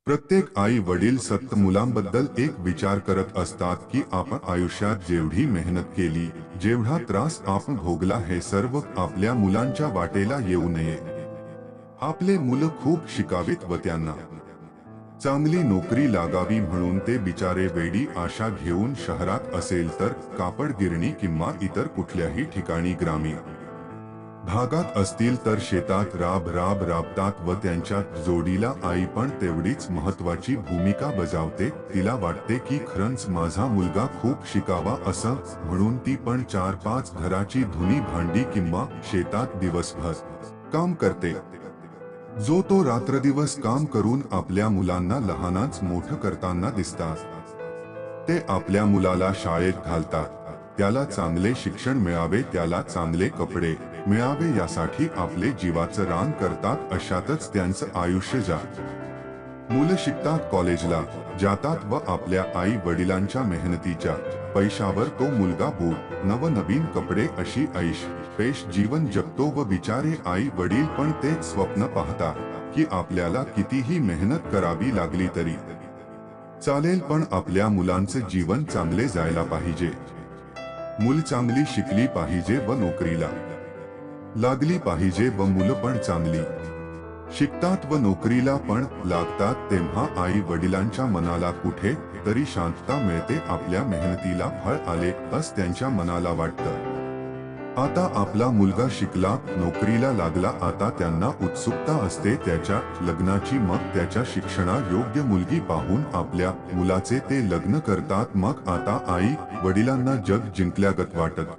प्रत्येक आई वडील सतत मुलांबद्दल एक विचार करत असतात की आपण आयुष्यात जेवढी मेहनत केली, जेवढा त्रास आपण भोगला, हे सर्व आपल्या मुलांच्या वाटेला येऊ नये. आपले मुलं खूप शिकावीत व त्यांना चांगली नोकरी लागावी म्हणून ते बिचारे वेडी आशा घेऊन शहरात असेल तर कापड गिरणी किंवा इतर कुठल्याही ठिकाणी ग्रामीण भागात असतील तर शेतात राबतात व त्यांच्या जोडीला आई पण तेवढीच महत्वाची भूमिका बजावते. तिला वाटते की खरंच माझा मुलगा खूप शिकावा असं, म्हणून ती पण 4-5 घराची धुनी भांडी किंवा शेतात दिवसभर काम करते. जो तो रात्रदिवस काम करून आपल्या मुलांना लहानाच मोठं करताना दिसतात. ते आपल्या मुलाला शाळेत घालतात, त्याला चांगले शिक्षण मिळावे, त्याला चांगले कपडे मिळावे यासाठी आपले जीवाचं रान करतात. अशातच त्यांचं आयुष्य जातं. मुलं शिकतात, कॉलेजला जातात व आपल्या आई वडिलांच्या मेहनतीच्या पैशावर तो मुलगा बूट, नवनवीन कपडे अशी ऐश जीवन जगतो व बिचारे आई वडील पण तेच स्वप्न पाहतात की आपल्याला कितीही मेहनत करावी लागली तरी चालेल, पण आपल्या मुलांचे जीवन चांगले जायला पाहिजे. मूल चांगली शिकली पाहिजे व नोकरीला लागली पाहिजे व मुलं पण चांगली शिकतात व नोकरीला पण लागतात. तेव्हा आई वडिलांच्या मनाला कुठे तरी शांतता मिळते. आपल्या मेहनतीला फळ आले असं त्यांच्या मनाला वाटतं. आता आपला मुलगा शिकला, नोकरीला लागला, आता त्यांना उत्सुकता असते त्याच्या लग्नाची. मग त्याच्या शिक्षणा योग्य मुलगी पाहून आपल्या मुलाचे ते लग्न करतात. मग आता आई वडिलांना जग जिंकल्यागत वाटत.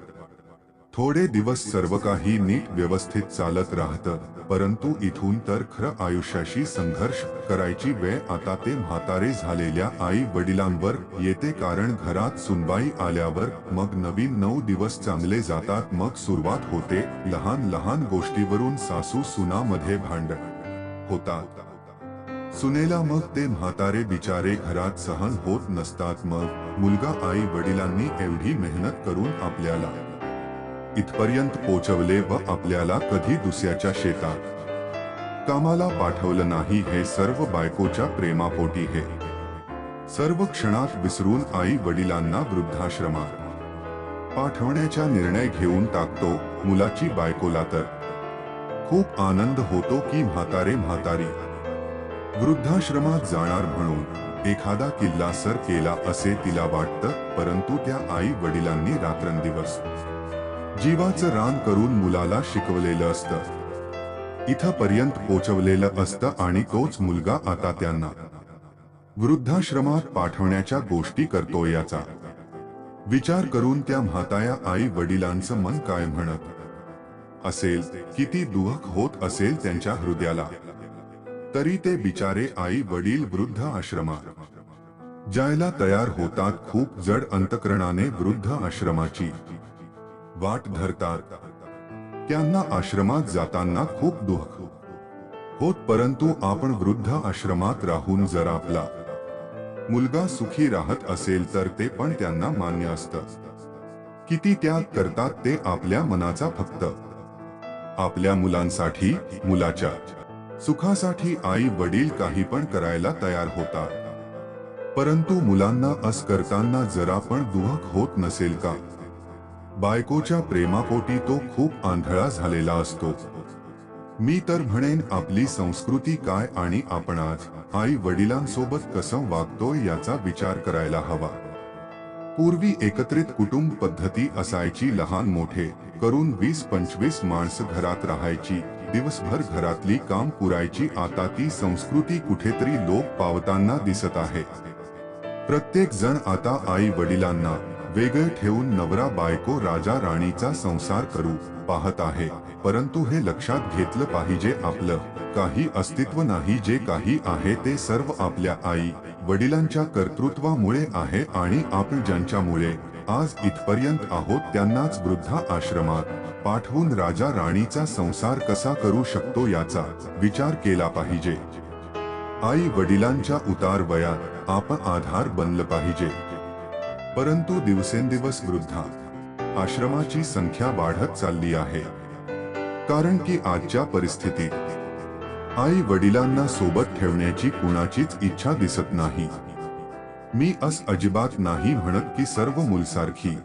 थोडे दिवस सर्व काही नीट व्यवस्थित चालत राहतं, परंतु इथून तर खरं आयुष्याशी संघर्ष करायची वेळ आता ते म्हातारे झालेल्या आई वडिलांवर येते. कारण घरात सुनबाई आल्यावर मग नवीन 9 दिवस चांगले जातात. मग सुरुवात होते लहान लहान गोष्टीवरून. सासू सुनामध्ये भांडण होतात. सुनेला मग ते म्हातारे बिचारे घरात सहन होत नसतात. मग मुलगा आई वडिलांनी एवढी मेहनत करून आपल्याला इथपर्यंत पोचवले व आपल्याला कधी दुसऱ्याच्या शेतात कामाला पाठवलं नाही. हे सर्व बायकोच्या प्रेमापोटी. हे सर्व क्षणात विसरून आई वडिलांना वृद्धाश्रमात पाठवण्याचा निर्णय घेऊन टाकतो. मुलाची बायकोला तर खूप आनंद होतो की म्हातारी वृद्धाश्रमात जाणार म्हणून एखादा किल्ला सर केला असे तिला वाटतं. परंतु त्या आई वडिलांनी रात्रंदिवस जीवाचं रान करून मुलाला शिकवलेलं असतं, इथपर्यंत पोचवलेलं असतं आणि तोच मुलगा आता त्यांना वृद्धाश्रमात पाठवण्याच्या गोष्टी करतो. याचा विचार करून त्या म्हाताया आई वडिलांचं मन काय म्हणत असेल, किती दुःख होत असेल त्यांच्या हृदयाला. तरी ते बिचारे आई वडील वृद्ध आश्रमात जायला तयार होतात. खूप जड अंतकरणाने वृद्ध आश्रमाची वाट धरतात. त्यांना आश्रमात जाताना खूप दुःख होत, परंतु आपण वृद्ध आश्रमात राहून जर आपला मुलगा सुखी राहत असेल तर ते पण त्यांना मान्य असतं. किती त्याग करतात ते आपल्या मनाचा, फक्त आपल्या मुलांसाठी, मुलाच्या सुखासाठी आई वडील काही पण करायला तयार होतात. परंतु मुलांना असं करताना जरा पण दुःख होत नसेल का? बायकोच्या प्रेमापोटी तो खूप आंधळा झालेला असतो. मी तर म्हणेन आपली संस्कृती काय आणि आपण आज आई वडिलांसोबत कसं वागतोय याचा विचार करायला हवा. पूर्वी एकत्रित कुटुंब पद्धती असायची. लहान मोठे करून 20-25 माणसं घरात राहायची. दिवसभर घरातली काम पुरायची. आता ती संस्कृती कुठेतरी लोप पावताना दिसत आहे. प्रत्येक जण आता आई वडिलांना वेगळे ठेवून नवरा बायको राजा राणीचा संसार करू पाहत आहे. परंतु हे लक्षात घेतलं पाहिजे, आपलं काही अस्तित्व नाही. जे काही आहे ते सर्व आपल्या आई वडिलांच्या कर्तृत्वामुळे आहे आणि आपण ज्यांच्यामुळे आज इथपर्यंत आहोत त्यांनाच वृद्ध आश्रमात पाठवून राजा राणीचा संसार कसा करू शकतो याचा विचार केला पाहिजे. आई वडिलांच्या उतार वयात आपण आधार बनलं पाहिजे. परंतु दिवसेंदिवस वृद्ध आश्रमाची संख्या वाढत चालली आहे. कारण की आजच्या परिस्थितीत आई वडिलांना सोबत ठेवण्याची कुणाचीच इच्छा दिसत नाही. मी अजिबात नाही म्हणत की सर्व मुलसारखी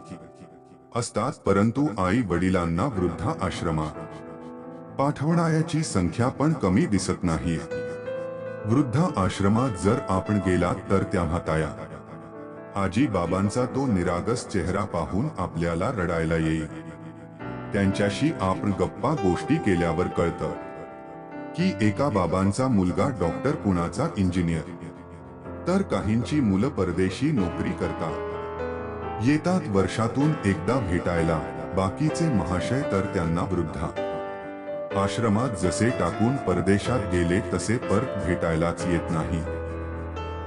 असतात, परंतु आई वडिलांना वृद्धाश्रमात पाठवणाऱ्याची संख्या पण कमी दिसत नाही. वृद्धाश्रमात जर आपण गेलात तर त्या म्हाताया आजी बाबांचा तो निरागस चेहरा पाहून आपल्याला रडायला येईल. त्यांच्याशी आपण गप्पा गोष्टी केल्यावर कळतं की एका बाबांचा मुलगा डॉक्टर, कुणाचा इंजिनियर, तर काहींची मुलं परदेशी नोकरी करतात, येतात वर्षातून एकदा भेटायला. बाकीचे महाशय तर त्यांना वृद्धा आश्रमात जसे टाकून परदेशात गेले तसे परत भेटायलाच येत नाही.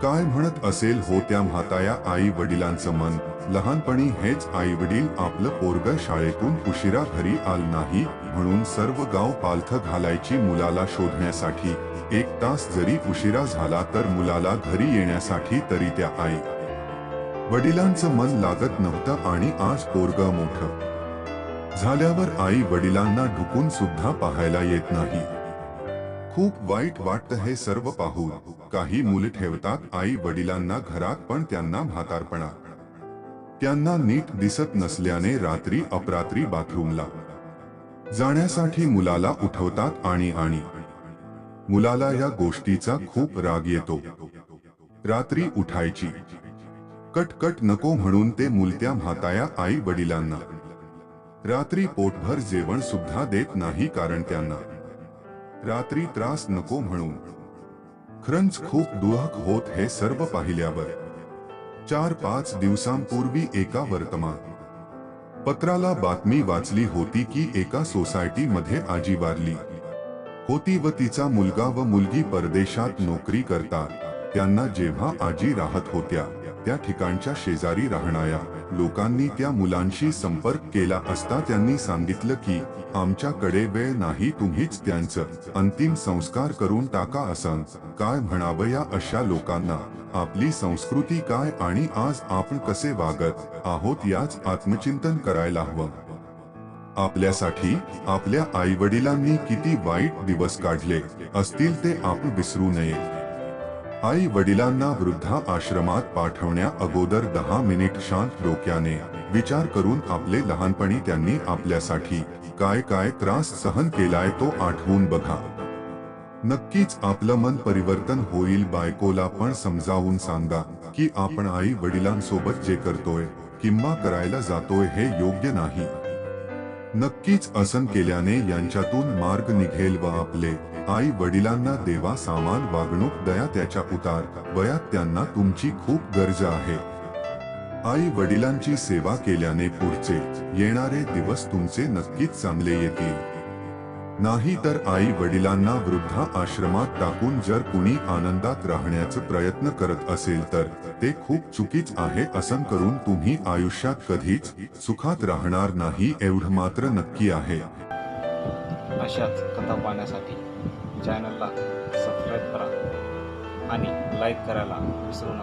काय म्हणत असेल हो त्या म्हाताया आई वडिलांचं मन. लहानपणी हेच आई वडील आपलं पोरग शाळेतून उशिरा घरी आलं नाही म्हणून सर्व गाव पालथं घालायची मुलाला शोधण्यासाठी. 1 तास जरी उशिरा झाला तर मुलाला घरी येण्यासाठी तरी त्या आई वडिलांचं मन लागत नव्हतं. आणि आज पोरग मोठं झाल्यावर आई वडिलांना ढुकून सुद्धा पाहायला येत नाही. खूप वाईट वाटतं हे सर्व पाहून. काही मुलं ठेवतात आई वडिलांना घरात, पण त्यांना म्हातारपणा त्यांना नीट दिसत नसल्याने रात्री अपरात्री बाथरूमला जाण्यासाठी मुलाला उठवतात आणि मुलाला या गोष्टीचा खूप राग येतो. रात्री उठायची कटकट नको म्हणून ते मुलत्या म्हाताया आई वडिलांना रात्री पोटभर जेवण सुद्धा देत नाही, कारण त्यांना रात्री त्रास नको म्हणून. खरंच खूप दुःख होत हे सर्व पाहिल्यावर. 4-5 दिवसांपूर्वी एका वर्तमान पत्राला बातमी वाचली होती की एका सोसायटीमध्ये आजी वारली होती व तिचा मुलगा व मुलगी परदेशात नोकरी करतात. त्यांना जेव्हा आजी राहत होत्या त्या ठिकाणच्या शेजारी राहणाऱ्या लोकांनी त्या मुलांशी संपर्क केला असता त्यांनी सांगितलं की आमच्याकडे वेळ नाही, तुम्हीच त्यांचं अंतिम संस्कार करून टाका. असं काय म्हणावं या अशा लोकांना. आपली संस्कृती काय आणि आज आपण कसे वागत आहोत याच आत्मचिंतन करायला हवं. आपल्यासाठी आपल्या आई वडिलांनी किती वाईट दिवस काढले असतील ते आपण विसरू नये. आई वडिलांना वृद्धाश्रमात पाठवण्या अगोदर 10 मिनिट शांत डोक्याने विचार करून आपले लहानपणी त्यांनी आपल्यासाठी काय काय त्रास सहन केलाय तो आठवून बघा. नक्कीच आपलं मन परिवर्तन होईल. बायकोला पण समजावून सांगा की आपण आई वडिलांसोबत जे करतोय किंवा करायला जातोय हे योग्य नाही. नक्कीच असं केल्याने यांच्यातून मार्ग निघेल व आपले आई वडिलांना देवा सामान वागणूक दया त्याच्या उतार वयात त्यांना तुमची खूप गरज आहे. आई वडिलांची सेवा केल्याने पुढचे येणारे दिवस तुमचे नक्कीच चांगले येतील. नाही तर आई वडिलांना वृद्धाश्रमात टाकून जर कुणी आनंदात राहण्याचा प्रयत्न करत असेल तर ते खूप चुकीच आहे. असं करून तुम्ही आयुष्यात कधीच सुखात राहणार नाही एवढं मात्र नक्की आहे. अशाच कथा पाहण्यासाठी चॅनलला सबस्क्राईब करा आणि लाईक करायला विसरू नका.